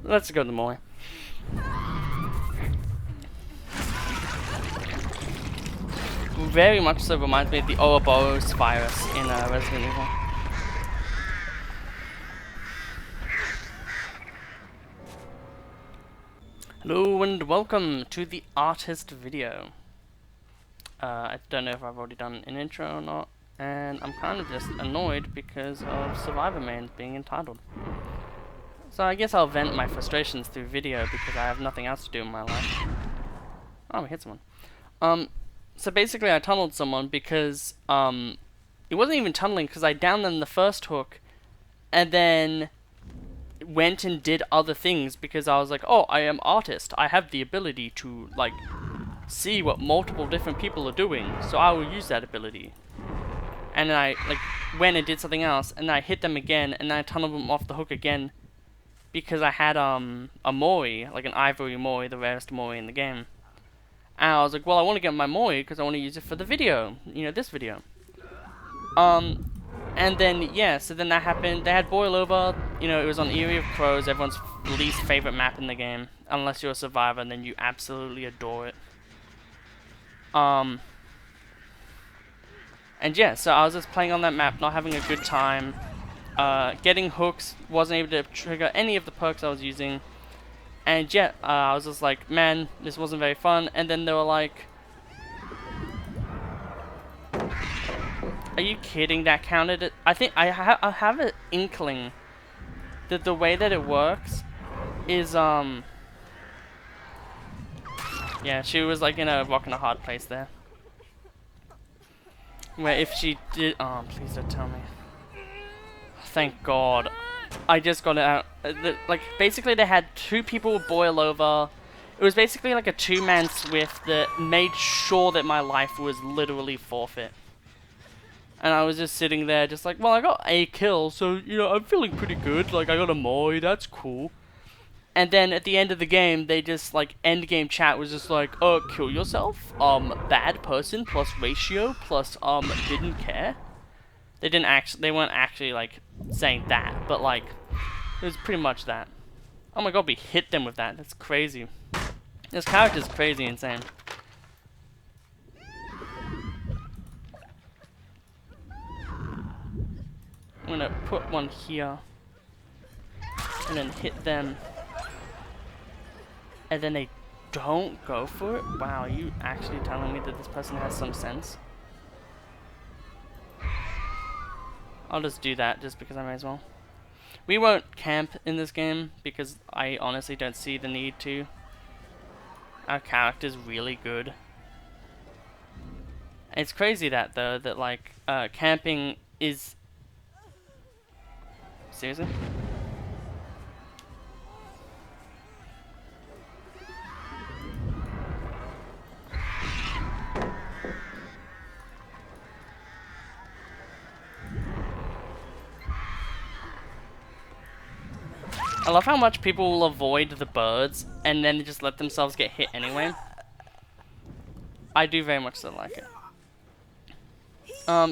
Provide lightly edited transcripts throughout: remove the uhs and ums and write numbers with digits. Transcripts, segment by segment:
Let's go to Moy. Very much so reminds me of the Ouroboros virus in Resident Evil. Hello and welcome to the artist video. I don't know if I've already done an intro or not, and I'm kind of just annoyed because of Survivor Mains being entitled. So I guess I'll vent my frustrations through video because I have nothing else to do in my life. Oh, we hit someone. So basically I tunneled someone because, it wasn't even tunneling because I downed them the first hook and then went and did other things because I was like, oh, I am artist. I have the ability to, like, see what multiple different people are doing, so I will use that ability. And then I, like, went and did something else, and then I hit them again, and then I tunneled them off the hook again because I had, a Mori, like an ivory Mori, the rarest Mori in the game. And I was like, well, I want to get my Mori because I want to use it for the video, you know, this video. And then, yeah, so then that happened. They had Boil Over, you know, it was on Eyrie of Crows, everyone's least favorite map in the game. Unless you're a survivor, and then you absolutely adore it. And yeah, so I was just playing on that map, not having a good time. Getting hooks, wasn't able to trigger any of the perks I was using. And yeah, I was just like, man, this wasn't very fun. And then they were like, are you kidding? That counted it? I think I have an inkling that the way that it works is, yeah, she was like in a rock and a hard place there. Where if she did, oh, please don't tell me. Thank God. I just got it out. Like, basically they had two people boil over. It was basically like a two-man Swift that made sure that my life was literally forfeit. And I was just sitting there just like, well, I got a kill, so, you know, I'm feeling pretty good. Like, I got a Mori, that's cool. And then at the end of the game, they just, like, end game chat was just like, oh, kill yourself, bad person, plus ratio, plus, didn't care. They weren't actually, like, saying that, but, like, it was pretty much that. Oh my god, we hit them with that, that's crazy. This character's crazy insane. I'm gonna put one here, and then hit them. And then they don't go for it? Wow, are you actually telling me that this person has some sense? I'll just do that just because I may as well. We won't camp in this game because I honestly don't see the need to. Our character's really good. It's crazy that though, that like, camping is... Seriously? I love how much people will avoid the birds and then just let themselves get hit anyway. I do very much so like it.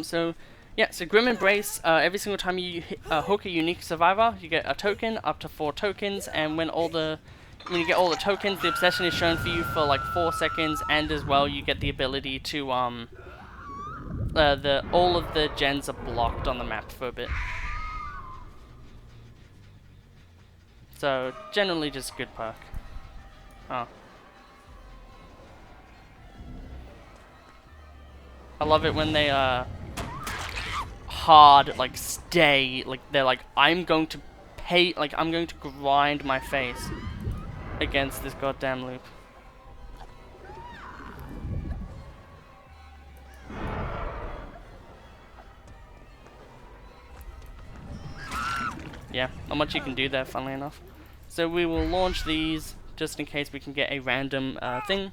So yeah, so Grim Embrace, every single time you hook a unique survivor, you get a token, up to 4 tokens, and when you get all the tokens, the obsession is shown for you for like 4 seconds, and as well you get the ability to all of the gens are blocked on the map for a bit. So generally just good perk. Oh. I love it when they hard like stay, like they're like, I'm going to grind my face against this goddamn loop. Yeah, not much you can do there, funnily enough. So we will launch these just in case we can get a random thing.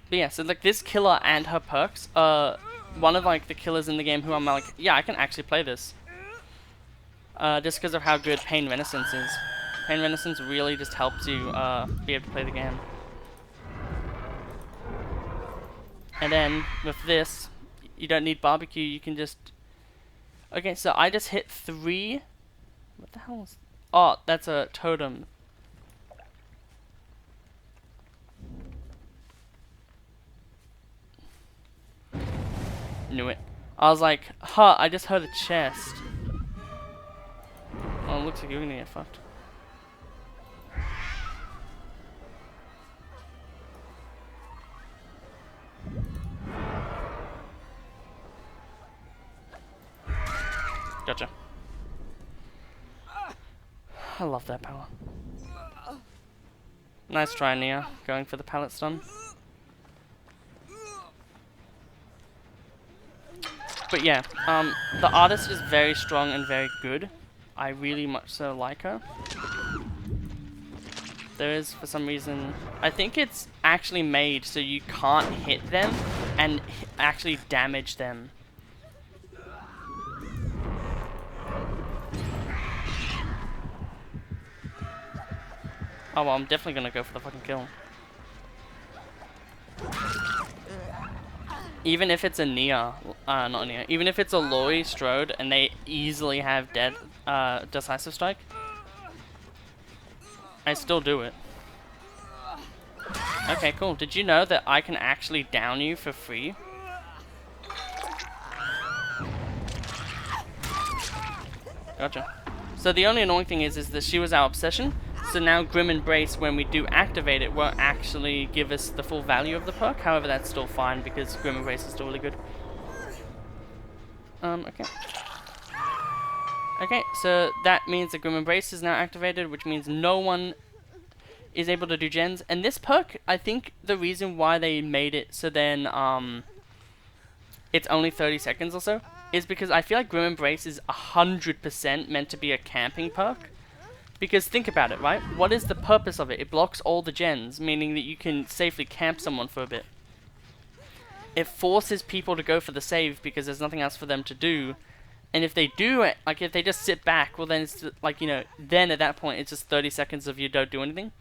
But yeah, so like this killer and her perks, one of like the killers in the game who I'm like, yeah, I can actually play this. Just because of how good Pain Renaissance is. Pain Renaissance really just helps you be able to play the game. And then with this, you don't need barbecue, you can just... Okay, so I just hit 3... What the hell was... Oh, that's a totem. Knew it. I was like, huh, I just heard a chest. Oh, it looks like you're gonna get fucked. Gotcha. I love that power. Nice try, Nia. Going for the pallet stun. But yeah, the artist is very strong and very good. I really much so like her. There is, for some reason, I think it's actually made so you can't hit them and actually damage them. Oh well, I'm definitely gonna go for the fucking kill. Even if it's a Nia, not a Nia, even if it's a Loi Strode and they easily have Decisive Strike, I still do it. Okay, cool. Did you know that I can actually down you for free? Gotcha. So the only annoying thing is that she was our obsession. So now Grim Embrace, when we do activate it, won't actually give us the full value of the perk. However, that's still fine because Grim Embrace is still really good. Okay. Okay, so that means that Grim Embrace is now activated, which means no one is able to do gens. And this perk, I think the reason why they made it so then it's only 30 seconds or so is because I feel like Grim Embrace is 100% meant to be a camping perk. Because think about it, right? What is the purpose of it? It blocks all the gens, meaning that you can safely camp someone for a bit. It forces people to go for the save because there's nothing else for them to do. And if they do it, like if they just sit back, well then it's like, you know, then at that point it's just 30 seconds of you don't do anything.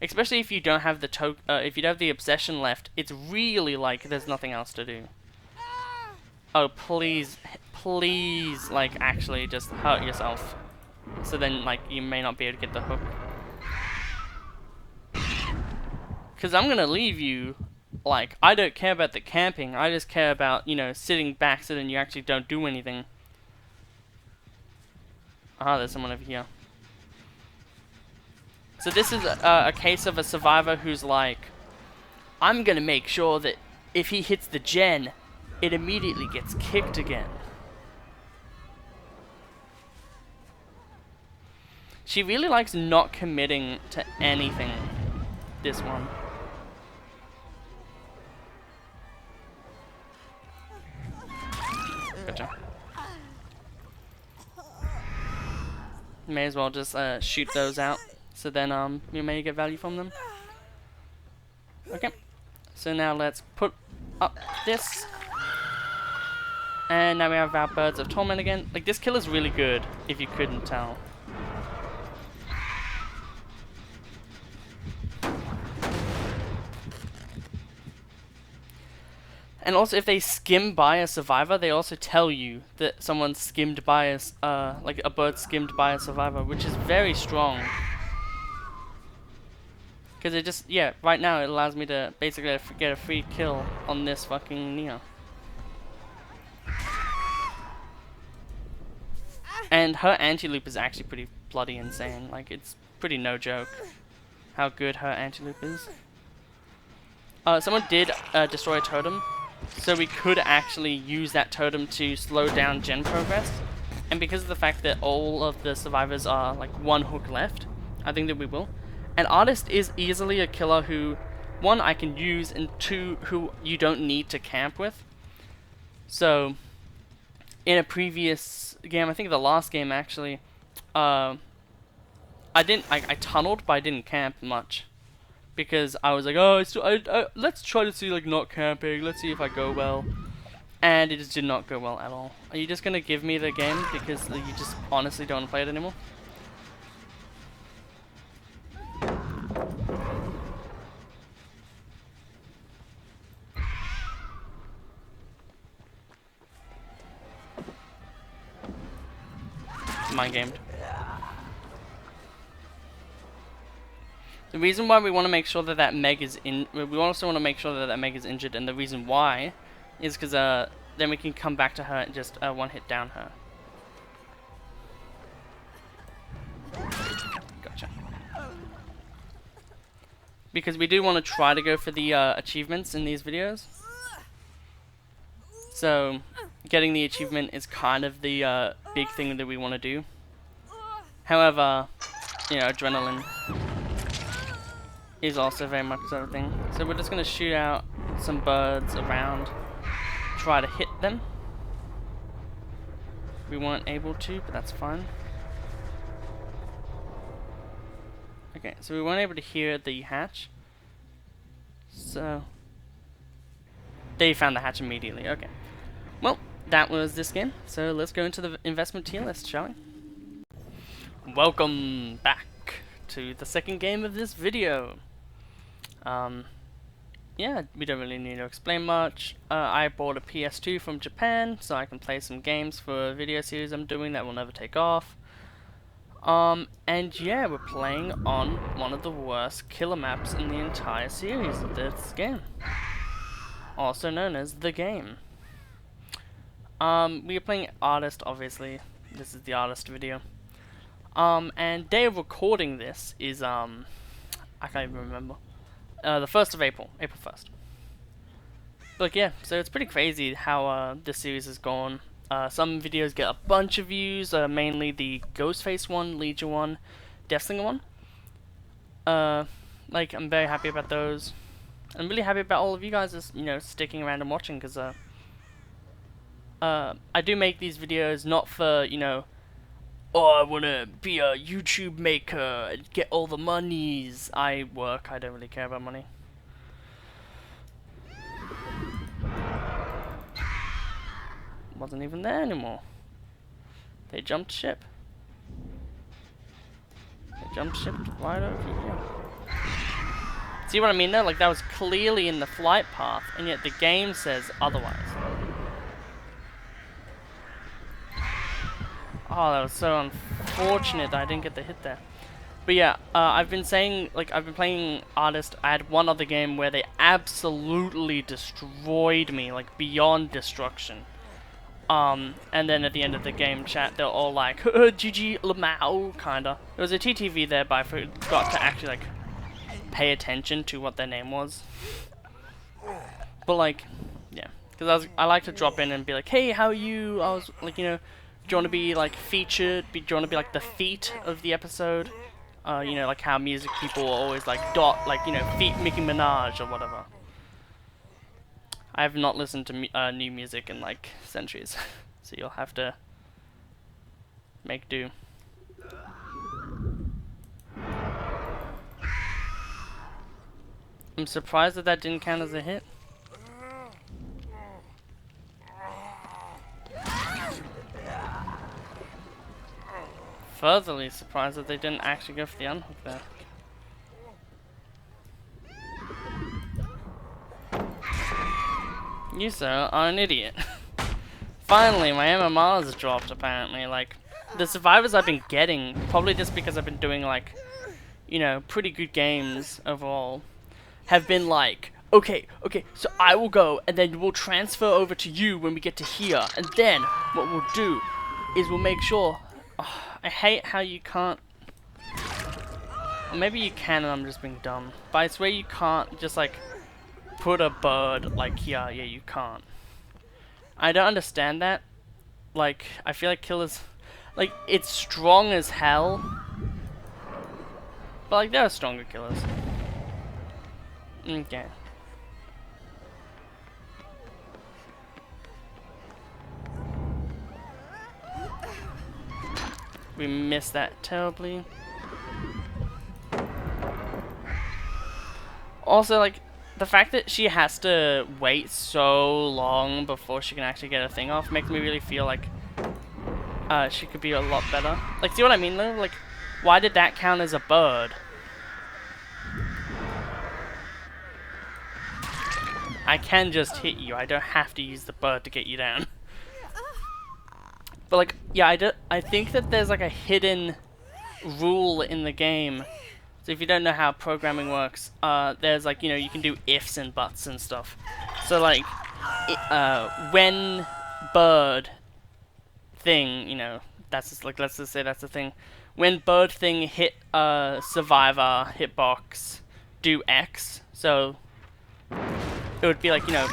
Especially if you don't have the if you don't have the obsession left, it's really like there's nothing else to do. Oh, please, please, like actually just hurt yourself. So then, like, you may not be able to get the hook. Because I'm going to leave you, like, I don't care about the camping. I just care about, you know, sitting back so then you actually don't do anything. Ah, there's someone over here. So this is a case of a survivor who's like, I'm going to make sure that if he hits the gen, it immediately gets kicked again. She really likes not committing to anything, this one. Gotcha. May as well just shoot those out, so then you may get value from them. Okay, so now let's put up this. And now we have our Birds of Torment again. Like, this kill is really good, if you couldn't tell. And also, if they skim by a survivor, they also tell you that someone skimmed by a, like a bird skimmed by a survivor, which is very strong. Because it just, yeah, right now it allows me to basically get a free kill on this fucking Nia. And her anti-loop is actually pretty bloody insane. Like, it's pretty no joke how good her anti-loop is. Someone did destroy a totem. So we could actually use that totem to slow down gen progress. And because of the fact that all of the survivors are like one hook left, I think that we will. And Artist is easily a killer who, one, I can use, and two, who you don't need to camp with. So, in a previous game, I think the last game actually, I tunneled, but I didn't camp much. Because I was like, oh, let's try to see, like, not camping. Let's see if I go well. And it just did not go well at all. Are you just going to give me the game because you just honestly don't want to play it anymore? Mind gamed. The reason why we want to make sure that Meg is we also want to make sure that Meg is injured, and the reason why is because then we can come back to her and just one hit down her. Gotcha. Because we do want to try to go for the achievements in these videos. So getting the achievement is kind of the big thing that we want to do. However, you know, adrenaline is also very much so a thing. So we're just going to shoot out some birds around, try to hit them. We weren't able to, but that's fine. Okay, so we weren't able to hear the hatch. So they found the hatch immediately. Okay. Well, that was this game. So let's go into the investment tier list, shall we? Welcome back to the second game of this video. Yeah, we don't really need to explain much. I bought a PS2 from Japan, so I can play some games for a video series I'm doing that will never take off. And yeah, we're playing on one of the worst killer maps in the entire series of this game. Also known as The Game. We are playing Artist, obviously. This is the Artist video. And day of recording this is, I can't even remember. The 1st of April, April 1st. But yeah, so it's pretty crazy how this series has gone. Some videos get a bunch of views, mainly the Ghostface one, Legion one, Deathslinger one. Like, I'm very happy about those. I'm really happy about all of you guys just, you know, sticking around and watching, because I do make these videos not for, you know, oh, I want to be a YouTube maker and get all the monies. I work, I don't really care about money. Wasn't even there anymore. They jumped ship. They jumped ship right over here. See what I mean though? Like, that was clearly in the flight path, and yet the game says otherwise. Oh, that was so unfortunate that I didn't get the hit there. But yeah, I've been saying, like, I've been playing Artist. I had one other game where they absolutely destroyed me, like, beyond destruction. And then at the end of the game chat, they're all like, GG Lamau, kinda. There was a TTV there, but I forgot to actually, like, pay attention to what their name was. But, like, yeah. Because I like to drop in and be like, hey, how are you? I was, like, you know, do you want to be, like, featured? Do you want to be, like, the feat of the episode? You know, like how music people always, like, you know, feat Nicki Minaj or whatever. I have not listened to new music in, like, centuries. So you'll have to make do. I'm surprised that didn't count as a hit. Furtherly surprised that they didn't actually go for the unhook there. You, sir, are an idiot. Finally, my MMR's dropped, apparently. Like, the survivors I've been getting, probably just because I've been doing, like, you know, pretty good games overall, have been like, okay, so I will go, and then we'll transfer over to you when we get to here, and then what we'll do is we'll make sure... Oh, I hate how you can't... Or maybe you can and I'm just being dumb. But I swear you can't just, like, put a bird, like, here. Yeah, you can't. I don't understand that. Like, I feel like killers... Like, it's strong as hell. But, like, there are stronger killers. Okay. We missed that terribly. Also, like, the fact that she has to wait so long before she can actually get a thing off makes me really feel like she could be a lot better. Like, see what I mean though? Like, why did that count as a bird? I can just hit you. I don't have to use the bird to get you down. But, like, yeah, I think that there's, like, a hidden rule in the game So if you don't know how programming works, there's like, you know, you can do ifs and buts and stuff. So like, when bird thing, you know, that's just like, let's just say that's the thing. When bird thing hit survivor hitbox, do X. So it would be like, you know,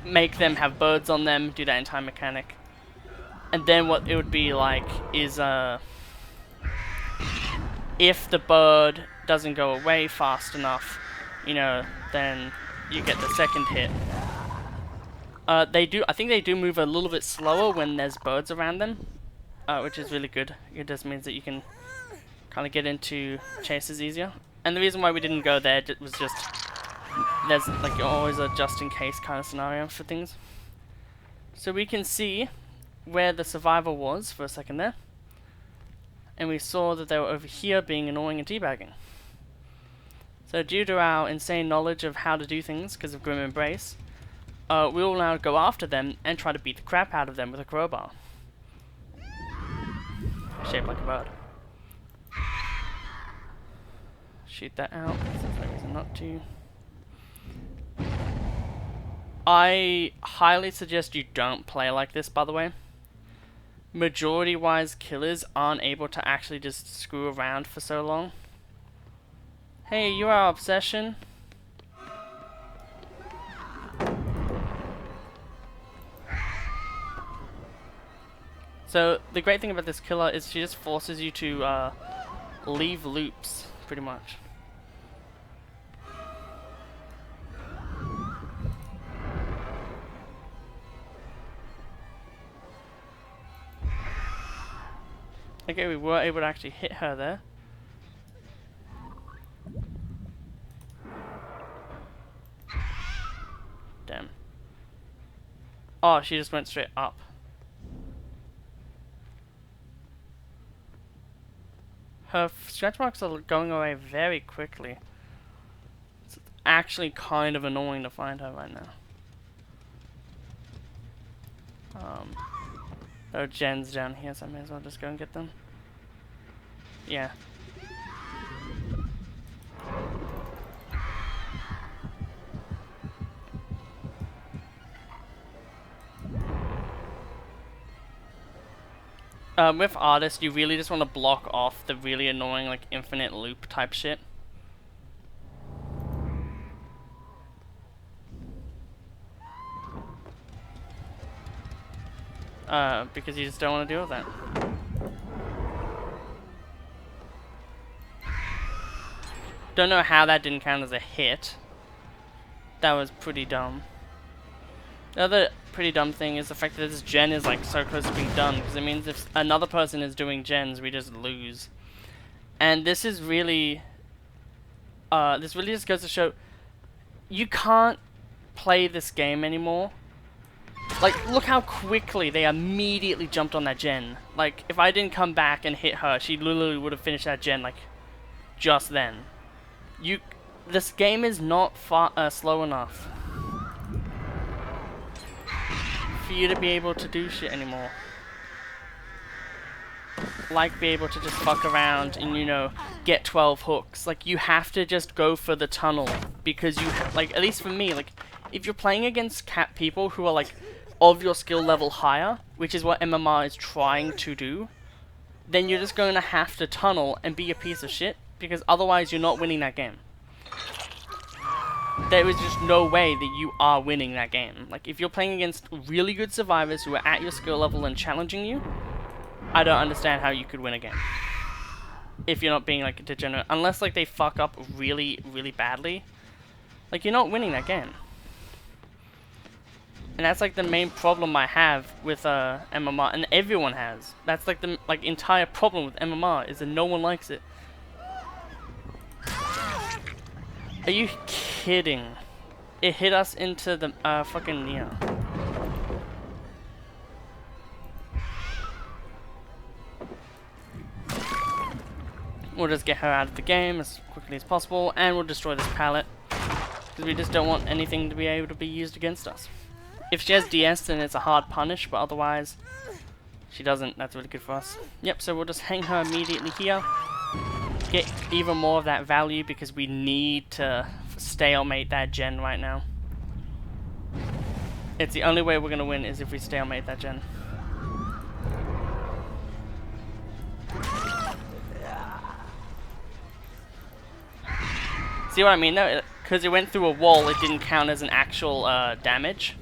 make them have birds on them, do that entire mechanic. And then what it would be like is if the bird doesn't go away fast enough, you know, then you get the second hit. I think they do move a little bit slower when there's birds around them, which is really good. It just means that you can kind of get into chases easier. And the reason why we didn't go there was just, there's like always a just in case kind of scenario for things. So we can see where the survivor was for a second there. And we saw that they were over here being annoying and teabagging. So due to our insane knowledge of how to do things because of Grim Embrace, we will now go after them and try to beat the crap out of them with a crowbar. Shaped like a bird. Shoot that out, there's no reason not to. I highly suggest you don't play like this, by the way. Majority-wise, killers aren't able to actually just screw around for so long. Hey, you are Obsession. So, the great thing about this killer is she just forces you to leave loops, pretty much. Okay, we were able to actually hit her there. Damn. Oh, she just went straight up. Her stretch marks are going away very quickly. It's actually kind of annoying to find her right now. There are gens down here, so I may as well just go and get them. Yeah. With Artist, you really just want to block off the really annoying, like, infinite loop type shit. Because you just don't want to deal with that. Don't know how that didn't count as a hit. That was pretty dumb. The other pretty dumb thing is the fact that this gen is like so close to being done, because it means if another person is doing gens, we just lose. And this is really, this really just goes to show, you can't play this game anymore. Like, look how quickly they immediately jumped on that gen. Like, if I didn't come back and hit her, she literally would have finished that gen, like, just then. This game is not slow enough for you to be able to do shit anymore. Like, be able to just fuck around and, you know, get 12 hooks. Like, you have to just go for the tunnel, because you, like, at least for me, like, if you're playing against people who are, like, of your skill level higher, which is what MMR is trying to do, then you're just going to have to tunnel and be a piece of shit, because otherwise you're not winning that game. There is just no way that you are winning that game. Like, if you're playing against really good survivors who are at your skill level and challenging you, I don't understand how you could win a game. If you're not being, like, a degenerate. Unless, like, they fuck up really, really badly. Like, you're not winning that game. And that's, like, the main problem I have with MMR, and everyone has. That's, like, the entire problem with MMR, is that no one likes it. Are you kidding? It hit us into the fucking Neo. We'll just get her out of the game as quickly as possible, and we'll destroy this pallet, because we just don't want anything to be able to be used against us. If she has DS, then it's a hard punish, but otherwise, she doesn't. That's really good for us. Yep, so we'll just hang her immediately here. get even more of that value because we need to stalemate that gen right now. It's the only way we're gonna win is if we stalemate that gen. See what I mean though? Because it went through a wall, it didn't count as an actual damage.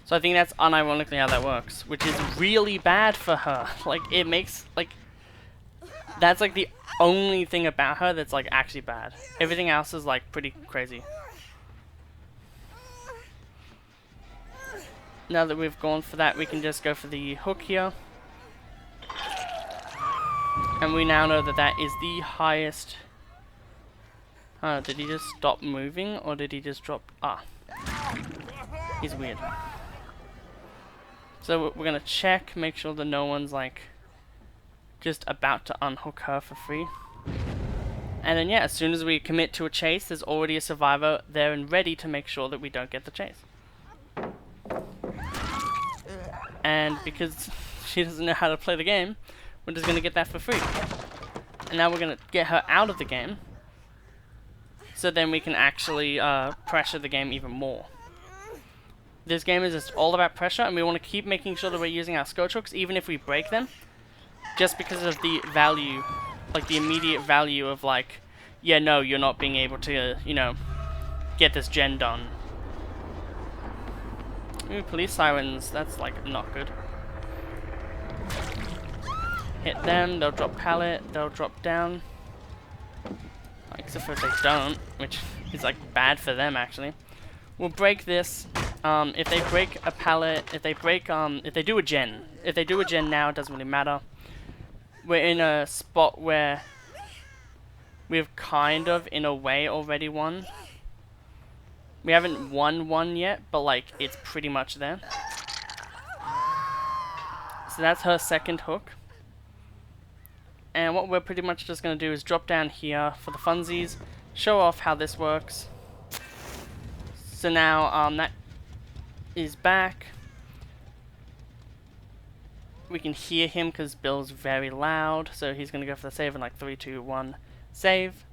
So I think that's unironically how that works, which is really bad for her. Like, it makes, like, that's like the only thing about her that's like actually bad. Everything else is like pretty crazy. Now that we've gone for that, we can just go for the hook here. And we now know that that is the highest. Did he just stop moving or did he just drop? Ah. He's weird. So we're gonna check, make sure that no one's like just about to unhook her for free. And then yeah, as soon as we commit to a chase, there's already a survivor there and ready to make sure that we don't get the chase. And because she doesn't know how to play the game, we're just gonna get that for free. And now we're gonna get her out of the game, so then we can actually pressure the game even more. This game is just all about pressure, and we want to keep making sure that we're using our scourge hooks, even if we break them, just because of the value, like the immediate value of like, yeah, no, you're not being able to, you know, get this gen done. Ooh, police sirens, that's like not good. Hit them, they'll drop pallet, they'll drop down. Except for if they don't, which is like bad for them actually. We'll break this. If they break a pallet, if they do a gen now, it doesn't really matter. We're in a spot where we've kind of, in a way, already won. We haven't won one yet, but like, it's pretty much there. So that's her second hook. And what we're pretty much just going to do is drop down here for the funsies, show off how this works. So now that is back. We can hear him because Bill's very loud, so he's going to go for the save in like 3, 2, 1, save.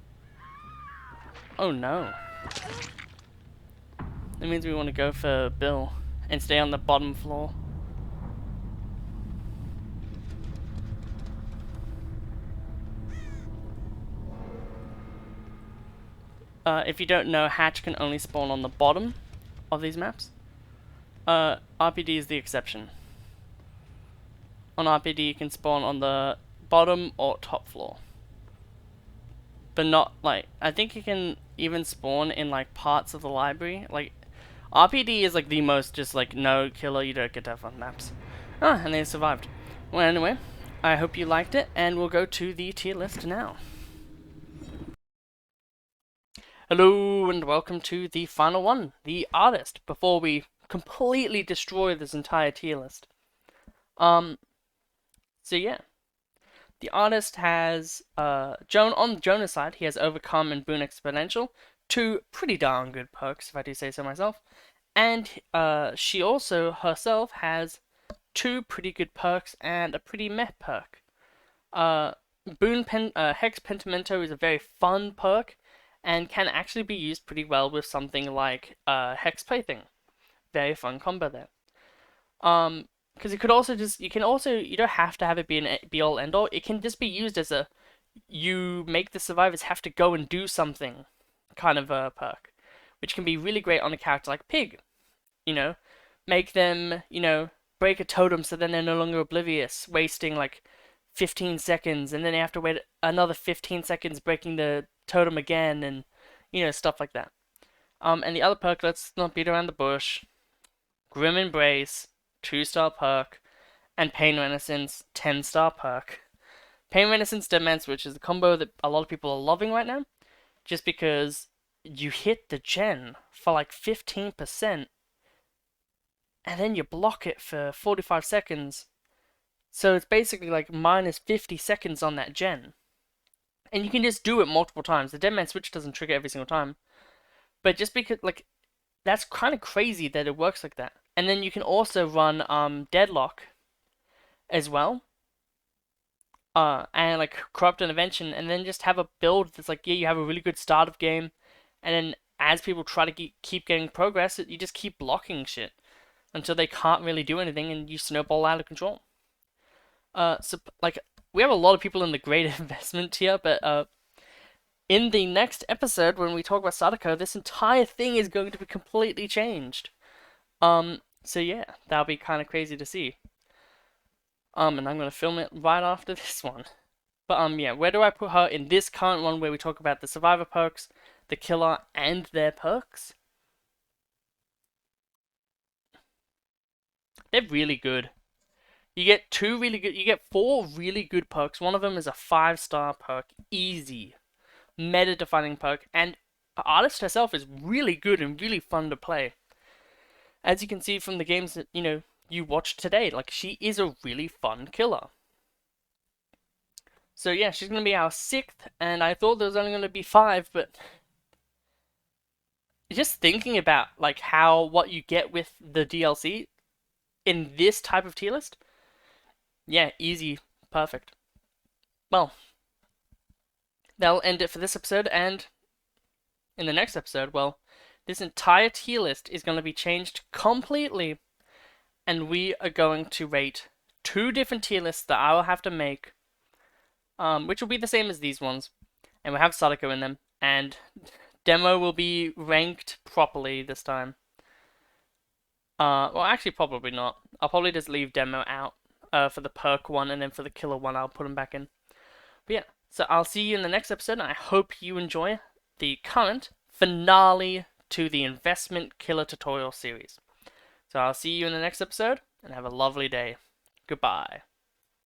Oh no. That means we want to go for Bill and stay on the bottom floor. If you don't know, Hatch can only spawn on the bottom of these maps. RPD is the exception. On RPD you can spawn on the bottom or top floor. But not like, I think you can even spawn in like parts of the library. Like, RPD is like the most just like no killer, you don't get to have fun maps. Ah, and they survived. Well, anyway, I hope you liked it, and we'll go to the tier list now. Hello and welcome to the final one, the artist, before we completely destroy this entire tier list. So yeah. The artist has on Jonah's side, he has Overcome and Boon Exponential, 2 pretty darn good perks, if I do say so myself. And she also herself has 2 pretty good perks and a pretty meh perk. Hex Pentimento is a very fun perk and can actually be used pretty well with something like Hex Plaything. Very fun combo there. Because you don't have to have it be an be-all end-all. It can just be used as a, you make the survivors have to go and do something kind of a perk, which can be really great on a character like Pig. You know, make them, you know, break a totem so then they're no longer oblivious, wasting like 15 seconds, and then they have to wait another 15 seconds breaking the totem again, and, you know, stuff like that. And the other perk, let's not beat around the bush. Grim Embrace, 2-star perk, and Pain Renaissance, 10-star perk. Pain Renaissance Deadman Switch is the combo that a lot of people are loving right now, just because you hit the gen for like 15%, and then you block it for 45 seconds, so it's basically like minus 50 seconds on that gen. And you can just do it multiple times. The Deadman Switch doesn't trigger every single time, but just because, like, that's kind of crazy that it works like that. And then you can also run Deadlock as well. and like corrupt intervention, and then just have a build that's like, yeah, you have a really good start of game, and then as people try to keep getting progress, you just keep blocking shit until they can't really do anything, and you snowball out of control. So like we have a lot of people in the great investment tier, but in the next episode when we talk about Sadako, this entire thing is going to be completely changed. So yeah, that'll be kind of crazy to see. And I'm gonna film it right after this one. But yeah, where do I put her in this current one where we talk about the survivor perks, the killer, and their perks? They're really good. You get you get 4 really good perks. One of them is a 5-star perk, easy, meta-defining perk, and Artist herself is really good and really fun to play. As you can see from the games that, you watched today, like, she is a really fun killer. So yeah, she's going to be our 6th, and I thought there was only going to be 5, but just thinking about, like, what you get with the DLC in this type of tier list, yeah, easy, perfect. Well, that'll end it for this episode, and in the next episode, well, this entire tier list is going to be changed completely, and we are going to rate 2 different tier lists that I will have to make, which will be the same as these ones, and we'll have Sadako in them, and Demo will be ranked properly this time. Well, actually, probably not. I'll probably just leave Demo out for the perk one, and then for the killer one, I'll put him back in. But yeah, so I'll see you in the next episode, and I hope you enjoy the current finale to the Investment Killer Tutorial series. So I'll see you in the next episode, and have a lovely day. Goodbye.